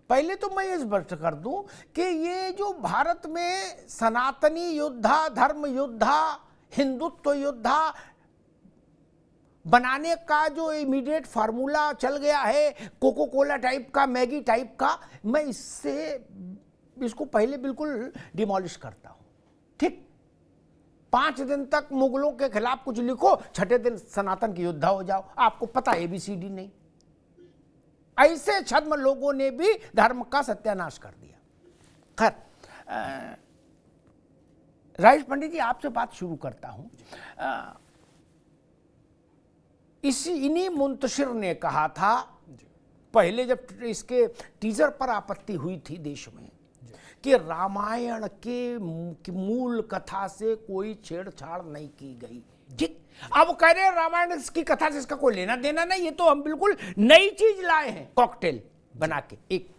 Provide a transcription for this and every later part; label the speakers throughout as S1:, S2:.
S1: पहले तो मैं ये स्पष्ट कर दूं कि ये जो भारत में सनातनी योद्धा, धर्म योद्धा, हिंदुत्व योद्धा बनाने का जो इमीडिएट फार्मूला चल गया है, कोको कोला टाइप का, मैगी टाइप का, मैं इसको पहले बिल्कुल डिमोलिश करता हूं। ठीक, 5 दिन तक मुगलों के खिलाफ कुछ लिखो, छठे दिन सनातन के योद्धा हो जाओ, आपको पता ABCD नहीं। ऐसे छद्म लोगों ने भी धर्म का सत्यानाश कर दिया। खैर, राजेश पंडित जी, आपसे बात शुरू करता हूं। इन्हीं मुंतशिर ने कहा था पहले, जब इसके टीजर पर आपत्ति हुई थी देश में, कि रामायण के मूल कथा से कोई छेड़छाड़ नहीं की गई। ठीक, अब कह रहे हैं रामायण की कथा से इसका कोई लेना देना नहीं, ये तो हम बिल्कुल नई चीज लाए हैं कॉकटेल बना के। एक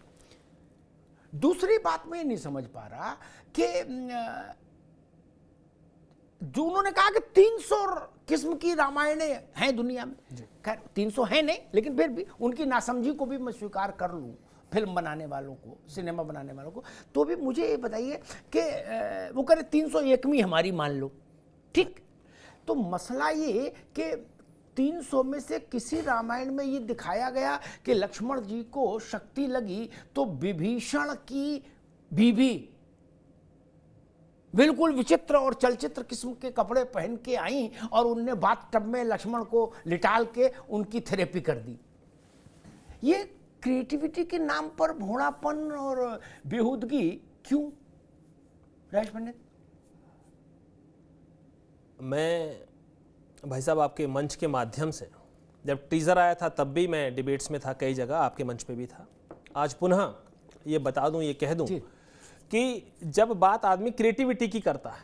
S1: दूसरी बात मैं नहीं समझ पा रहा कि जो उन्होंने कहा कि 300 किस्म की रामायणें हैं दुनिया में। खैर 300 है नहीं, लेकिन फिर भी उनकी नासमझी को भी मैं स्वीकार कर लूं, फिल्म बनाने वालों को, सिनेमा बनाने वालों को, तो भी मुझे ये बताइए कि वो कह रहे 301वीं हमारी मान लो। ठीक, तो मसला ये कि 300 में से किसी रामायण में ये दिखाया गया कि लक्ष्मण जी को शक्ति लगी तो विभीषण की बीवी बिल्कुल विचित्र और चलचित्र किस्म के कपड़े पहन के आई और उनने बाथटब में लक्ष्मण को लिटाल के उनकी थेरेपी कर दी। ये क्रिएटिविटी के नाम पर भोड़ापन और बेहूदगी क्यों, राजेश पंडित?
S2: मैं भाई साहब आपके मंच के माध्यम से, जब टीज़र आया था तब भी मैं डिबेट्स में था, कई जगह आपके मंच पे भी था, आज पुनः ये बता दूं, ये कह दूं कि जब बात आदमी क्रिएटिविटी की करता है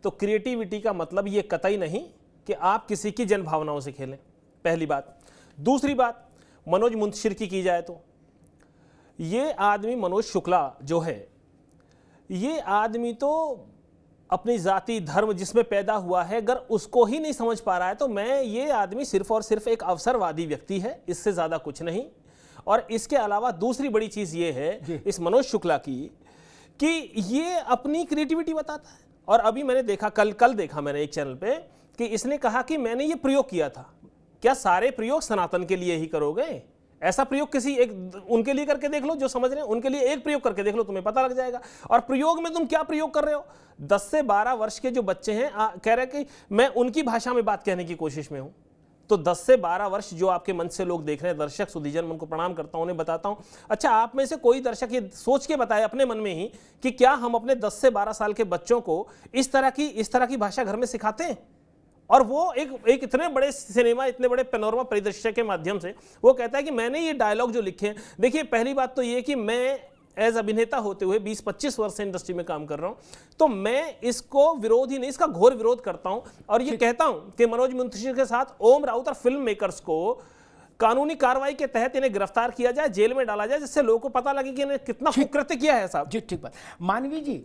S2: तो क्रिएटिविटी का मतलब ये कतई नहीं कि आप किसी की जन भावनाओं से खेलें, पहली बात। दूसरी बात, मनोज मुंतशिर की जाए तो ये आदमी मनोज शुक्ला जो है, ये आदमी तो अपनी जाति धर्म जिसमें पैदा हुआ है, अगर उसको ही नहीं समझ पा रहा है तो मैं, ये आदमी सिर्फ और सिर्फ एक अवसरवादी व्यक्ति है, इससे ज़्यादा कुछ नहीं। और इसके अलावा दूसरी बड़ी चीज़ ये है इस मनोज शुक्ला की कि ये अपनी क्रिएटिविटी बताता है। और अभी मैंने देखा, कल देखा मैंने एक चैनल पे कि इसने कहा कि मैंने ये प्रयोग किया था। क्या सारे प्रयोग सनातन के लिए ही करोगे? ऐसा प्रयोग किसी एक उनके लिए करके देख लो जो समझ रहे हैं, उनके लिए एक प्रयोग करके देख लो, तुम्हें पता लग जाएगा। और प्रयोग में तुम क्या प्रयोग कर रहे हो? 10 से 12 वर्ष के जो बच्चे हैं कह रहे हैं कि मैं उनकी भाषा में बात कहने की कोशिश में हूं। तो 10 से 12 वर्ष जो आपके मंच से लोग देख रहे हैं, दर्शक सुधीजन, उनको प्रणाम करता हूं, उन्हें बताता हूं। अच्छा, आप में से कोई दर्शक ये सोच के बताए अपने मन में ही कि क्या हम अपने 10 से 12 साल के बच्चों को इस तरह की भाषा घर में सिखाते हैं? और वो एक इतने बड़े सिनेमा, इतने बड़े पैनोरमा परिदृश्य के माध्यम से वो कहता है कि मैंने ये डायलॉग जो लिखे हैं। देखिए, पहली बात तो ये कि मैं एज अभिनेता होते हुए 20-25 वर्ष से इंडस्ट्री में काम कर रहा हूं, तो मैं इसको विरोध ही नहीं, इसका घोर विरोध करता हूं। और ये कहता हूं कि मनोज मुंतशिर के साथ ओम राउत और फिल्म मेकर्स को कानूनी कार्रवाई के तहत इन्हें गिरफ्तार किया जाए, जेल में डाला जाए, जिससे लोगों को पता लगे कि इन्हें कितना कुकृत्य किया है। साहब जी, ठीक बात।
S1: मानवी जी,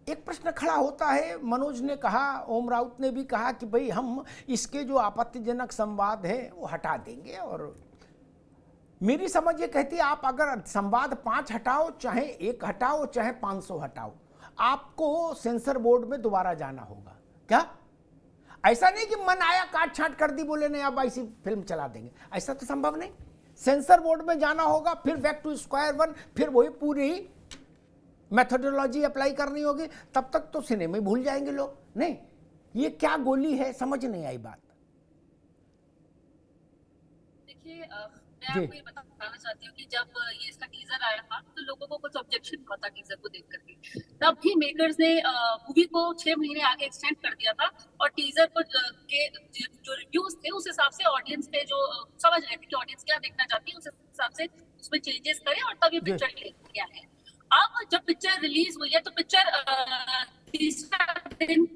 S1: एक प्रश्न खड़ा होता है, मनोज ने कहा, ओम राउत ने भी कहा कि भाई हम इसके जो आपत्तिजनक संवाद है वो हटा देंगे। और मेरी समझ ये कहती है, आप अगर संवाद 5 हटाओ, चाहे 1 हटाओ, चाहे 500 हटाओ, आपको सेंसर बोर्ड में दोबारा जाना होगा। क्या ऐसा नहीं कि मन आया काट छाट कर दी, बोले नहीं अब ऐसी फिल्म चला देंगे, ऐसा तो संभव नहीं। सेंसर बोर्ड में जाना होगा, फिर बैक टू स्क्वायर वन, फिर वही पूरी मेथोडोलॉजी अप्लाई करनी होगी। तब तक तो सिनेमा ही भूल जाएंगे लोग। नहीं, ये क्या गोली है, समझ नहीं आई बात।
S3: देखिए, मैं आपको ये बताना चाहती हूँ कि जब ये इसका टीजर आया था तो लोगों को कुछ ऑब्जेक्शन हुआ था टीजर को देख करके। तब भी मेकर्स ने मूवी को 6 महीने आगे एक्सटेंड कर दिया था और टीजर को के जो रिव्यूज थे उस हिसाब से ऑडियंस थे जो समझ रहे थे कि ऑडियंस क्या देखना चाहती है, उस हिसाब से उसमें चेंजेस करें और तब ये पिक्चर लिया है। अब जब पिक्चर रिलीज हुई है तो पिक्चर तीसरा दिन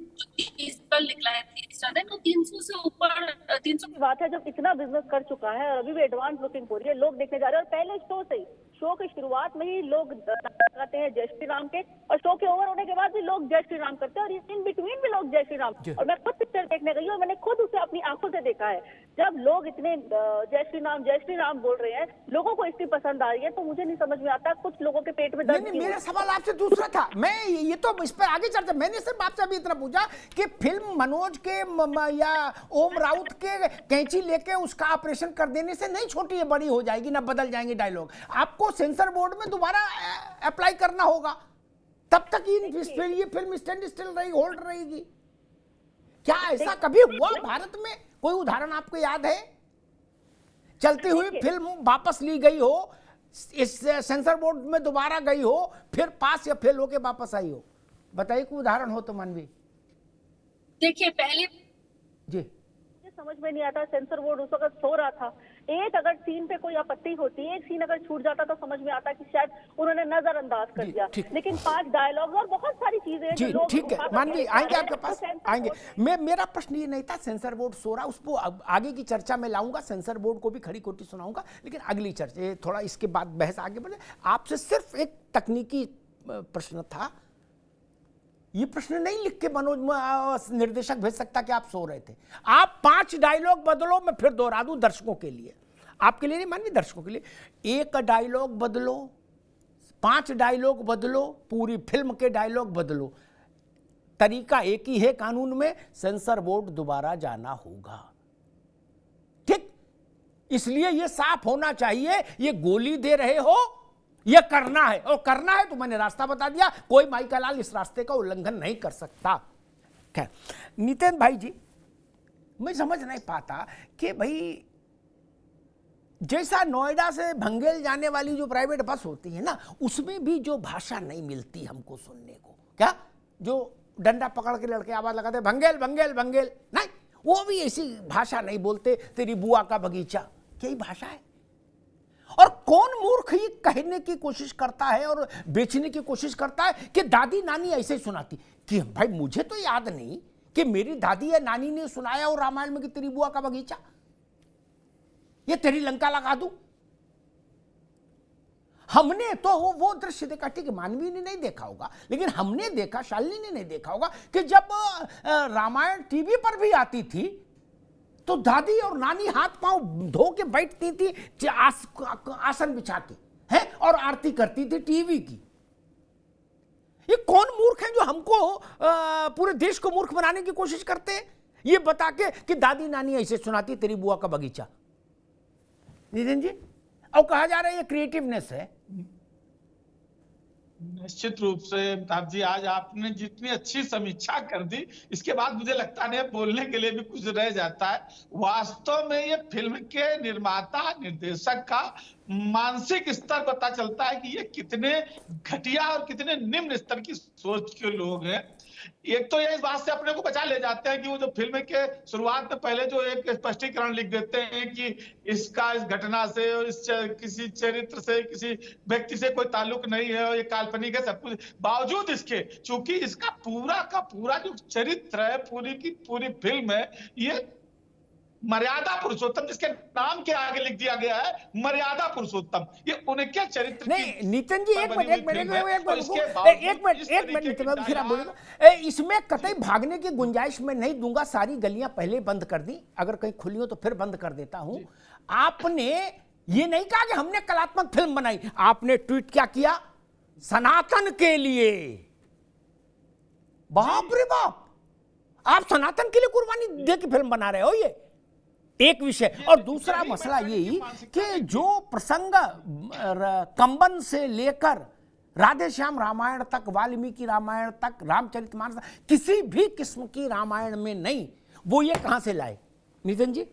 S3: कल निकला है, तीसरा दिन, तो 300 से ऊपर 300
S4: की बात है। जब इतना बिजनेस कर चुका है और अभी भी एडवांस बुकिंग हो रही है, लोग देखने जा रहे हैं और पहले शो से ही शो की शुरुआत में ही लोग गाते हैं जय श्री राम के, और शो के ओवर होने के बाद भी लोग जय श्री राम करते हैं, और इन बिटवीन भी लोग जय श्री राम। और मैं खुद पिक्चर देखने गई और मैंने खुद उसे अपनी आंखों से देखा है। जब लोग इतने जय श्री राम बोल रहे हैं, लोगों को इतनी पसंद आ रही है, तो मुझे नहीं समझ में आता कुछ लोगों के पेट में दर्द
S1: नहीं, मेरा सवाल आपसे दूसरा था। मैं ये तो इस पर आगे चर्चा, मैंने सिर्फ आपसे अभी इतना पूछा कि फिल्म मनोज के या ओम राउत के कैंची लेके उसका ऑपरेशन कर देने से नहीं छोटी है बड़ी हो जाएगी, ना बदल जाएंगे डायलॉग, आपको सेंसर बोर्ड में दोबारा अप्लाई करना होगा, तब तक ये फिल्म स्टैंड स्टिल रहेगी, होल्ड रहेगी। क्या ऐसा कभी हुआ भारत में? कोई उदाहरण आपको याद है? चलती हुई फिल्म वापस ली गई हो, इस सेंसर बोर्ड में दोबारा गई हो, फिर पास या फेल होके वापस आई हो? बताइए कोई उदाहरण हो तो मानवी।
S3: देखिए पहले
S4: जी समझ में नहीं आता, सेंसर बोर्ड उस वक्त सो रहा था। एक अगर सीन पे कोई आपत्ति होती है, एक सीन अगर छूट जाता तो समझ में आता कि शायद उन्होंने नजरअंदाज कर दिया, लेकिन 5 डायलॉग और बहुत सारी चीजें
S1: जी ठीक है, मानवी आएंगे आपके पास, आएंगे। मेरा प्रश्न ये नहीं था सेंसर बोर्ड सो रहा, उसको आगे की चर्चा में लाऊंगा, सेंसर बोर्ड को भी खड़ी खोटी सुनाऊंगा, लेकिन अगली चर्चा थोड़ा इसके बाद बहस आगे बढ़े। आपसे सिर्फ एक तकनीकी प्रश्न था, ये प्रश्न नहीं लिख के मनोज निर्देशक भेज सकता कि आप सो रहे थे। आप 5 डायलॉग बदलो, मैं फिर दोहरा दूं दर्शकों के लिए, आपके लिए नहीं मानवी, दर्शकों के लिए। 1 डायलॉग बदलो, 5 डायलॉग बदलो, पूरी फिल्म के डायलॉग बदलो, तरीका एक ही है कानून में, सेंसर बोर्ड दोबारा जाना होगा। ठीक, इसलिए ये साफ होना चाहिए, ये गोली दे रहे हो, यह करना है, और करना है तो मैंने रास्ता बता दिया, कोई माई का लाल इस रास्ते का उल्लंघन नहीं कर सकता। खैर नितिन भाई जी, मैं समझ नहीं पाता कि भाई जैसा नोएडा से भंगेल जाने वाली जो प्राइवेट बस होती है ना, उसमें भी जो भाषा नहीं मिलती हमको सुनने को, क्या जो डंडा पकड़ के लड़के आवाज लगाते भंगेल भंगेल भंगेल, नहीं, वो भी ऐसी भाषा नहीं बोलते, तेरी बुआ का बगीचा, क्या भाषा है? और कौन मूर्ख ये कहने की कोशिश करता है और बेचने की कोशिश करता है कि दादी नानी ऐसे सुनाती, कि भाई मुझे तो याद नहीं कि मेरी दादी या नानी ने सुनाया और रामायण में कि तेरी बुआ का बगीचा, ये तेरी लंका लगा दूं। हमने तो वो दृश्य देखा, ठीक है मानवी ने नहीं देखा होगा, लेकिन हमने देखा, शालिनी ने नहीं देखा होगा कि जब रामायण टीवी पर भी आती थी तो दादी और नानी हाथ पांव धो के बैठती थी आसन बिछा के, हैं, और आरती करती थी टीवी की। ये कौन मूर्ख है जो हमको पूरे देश को मूर्ख बनाने की कोशिश करते हैं, ये बता के कि दादी नानी ऐसे सुनाती तेरी बुआ का बगीचा। नितिन जी, और कहा जा रहा है ये क्रिएटिवनेस है।
S5: निश्चित रूप से अमिताभ जी, आज आपने जितनी अच्छी समीक्षा कर दी, इसके बाद मुझे लगता नहीं बोलने के लिए भी कुछ रह जाता है। वास्तव में ये फिल्म के निर्माता निर्देशक का मानसिक स्तर पता चलता है कि ये कितने घटिया और कितने निम्न स्तर की सोच के लोग हैं। एक तो ये इस बात से अपने को बचा ले जाते हैं कि वो जो फिल्म के शुरुआत में पहले जो एक स्पष्टीकरण लिख देते हैं कि इसका इस घटना से और किसी चरित्र से, किसी व्यक्ति से कोई ताल्लुक नहीं है और ये काल्पनिक है सब कुछ, बावजूद इसके चूंकि इसका पूरा का पूरा जो चरित्र है, पूरी की पूरी फिल्म है, ये मर्यादा पुरुषोत्तम, जिसके नाम के आगे लिख दिया गया है मर्यादा पुरुषोत्तम, ये उनके चरित्र
S1: नहीं नितिन जी, एक मिनट फिर आप बोलेगा। इसमें कतई भागने की गुंजाइश में नहीं दूंगा, सारी गलियां पहले बंद कर दी, अगर कहीं खुली हो तो फिर बंद कर देता हूं। आपने ये नहीं कहा कि हमने कलात्मक फिल्म बनाई, आपने ट्वीट क्या किया, सनातन के लिए। बाप रे बाप, आप सनातन के लिए कुर्बानी दे के फिल्म बना रहे हो, ये एक विषय। और दूसरा मसला यही कि जो प्रसंग कंबन से लेकर राधे श्याम रामायण तक, वाल्मीकि रामायण तक, रामचरितमानस, किसी भी किस्म की रामायण में नहीं, वो ये कहां से लाए नितिन जी?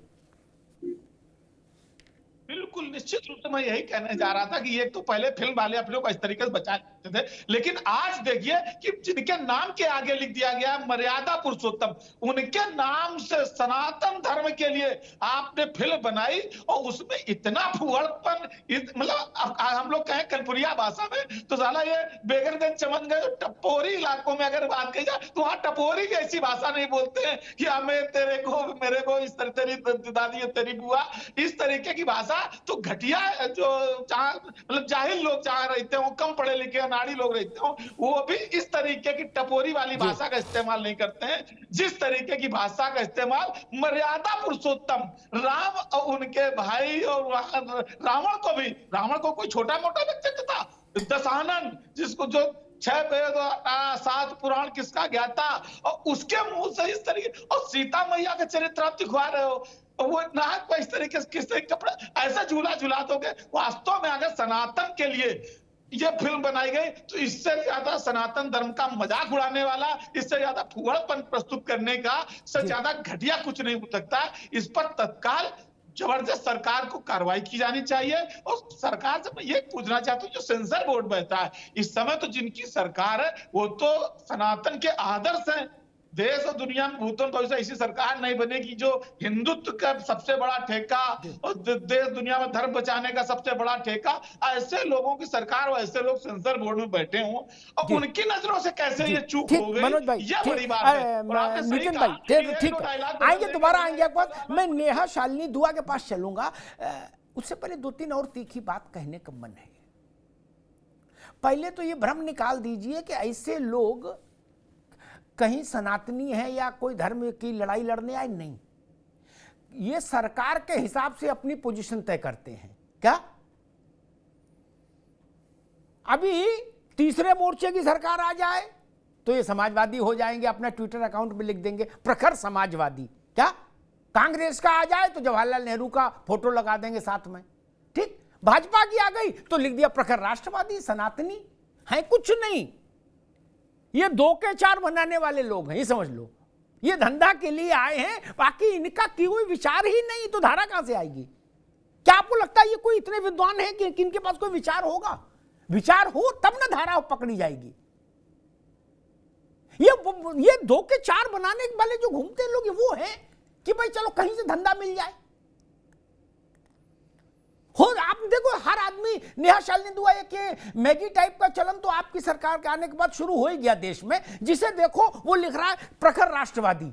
S5: बिल्कुल निश्चित रूप से मैं यही कहने जा रहा था कि ये तो पहले फिल्म वाले अपने को इस तरीके से बचा लेते थे, लेकिन आज देखिए कि जिनके नाम के आगे लिख दिया गया मर्यादा पुरुषोत्तम, उनके नाम से सनातन धर्म के लिए आपने फिल्म बनाई और उसमें इतना फुहड़पन, मतलब हम लोग कहें कनपुरिया भाषा में तो साला ये बेगरगंज चमनगंज टपोरी इलाकों में अगर बात की जाए तो वहां टपोरी जैसी भाषा नहीं बोलते हैं कि हमें तेरे को मेरे को इस तरह तेरी दादी तेरी बुआ, इस तरीके की भाषा तो घटिया जो जहाँ मतलब जाहिल लोग जहाँ रहते हो, कम पढ़े लिखे अनाड़ी लोग रहते हो, वो भी इस तरीके की टपोरी वाली भाषा का इस्तेमाल नहीं करते हैं। जिस तरीके की भाषा का इस्तेमाल मर्यादा पुरुषोत्तम राम और उनके भाई और रावण को कोई छोटा मोटा व्यक्तित्व था, दशानन जिसको जो 6 वेद 7 पुराण किसका ज्ञाता, और उसके मुंह से इस तरीके, और सीता मैया का चरित्र आप दिखवा रहे हो, वो नाक पर इस तरीके से किस तरीके कपड़ा ऐसा झूला झूला दोगे। वास्तव में अगर सनातन के लिए ये फिल्म बनाई गई तो इससे ज्यादा सनातन धर्म का मजाक उड़ाने वाला, इससे ज्यादा फुहड़पन प्रस्तुत करने का से ज्यादा घटिया कुछ नहीं हो सकता। इस पर तत्काल जबरदस्त सरकार को कार्रवाई की जानी चाहिए। और सरकार से मैं ये पूछना चाहता हूँ, जो सेंसर बोर्ड बैठा है इस समय, तो जिनकी सरकार है वो तो सनातन के आदर्श हैं। देश और दुनिया में भूतों भविष्य ऐसी सरकार नहीं बनेगी जो हिंदुत्व का सबसे बड़ा ठेका और देश दुनिया में धर्म बचाने का सबसे बड़ा ठेका, ऐसे लोगों की सरकार और ऐसे लोग सेंसर बोर्ड में बैठे हों और उनकी नजरों से कैसे ये चूक हो गई,
S1: मनोज भाई,
S5: यह बड़ी बात है।
S1: नितिन भाई ठीक आएंगे, दोबारा आएंगे आपके पास। मैं नेहा शालिनी दुआ के पास चलूंगा, उससे पहले 2-3 और तीखी बात कहने का मन है। पहले तो ये भ्रम निकाल दीजिए कि ऐसे लोग कहीं सनातनी है या कोई धर्म की लड़ाई लड़ने आए, नहीं, ये सरकार के हिसाब से अपनी पोजीशन तय करते हैं। क्या अभी तीसरे मोर्चे की सरकार आ जाए तो ये समाजवादी हो जाएंगे, अपना ट्विटर अकाउंट में लिख देंगे प्रखर समाजवादी। क्या कांग्रेस का आ जाए तो जवाहरलाल नेहरू का फोटो लगा देंगे साथ में। ठीक, भाजपा की आ गई तो लिख दिया प्रखर राष्ट्रवादी। सनातनी है कुछ नहीं, ये 2 के 4 बनाने वाले लोग हैं, ये समझ लो। ये धंधा के लिए आए हैं, बाकी इनका कोई विचार ही नहीं, तो धारा कहां से आएगी? क्या आपको लगता है ये कोई इतने विद्वान है कि इनके पास कोई विचार होगा? विचार हो तब ना धारा पकड़ी जाएगी। ये 2 के 4 बनाने वाले जो घूमते हैं लोग, वो है कि भाई चलो कहीं से धंधा मिल जाए। हो आप देखो, हर आदमी नेहा शालिनी दुआ के मैगी टाइप का चलन तो आपकी सरकार के आने के बाद शुरू हो ही गया देश में। जिसे देखो वो लिख रहा है प्रखर राष्ट्रवादी।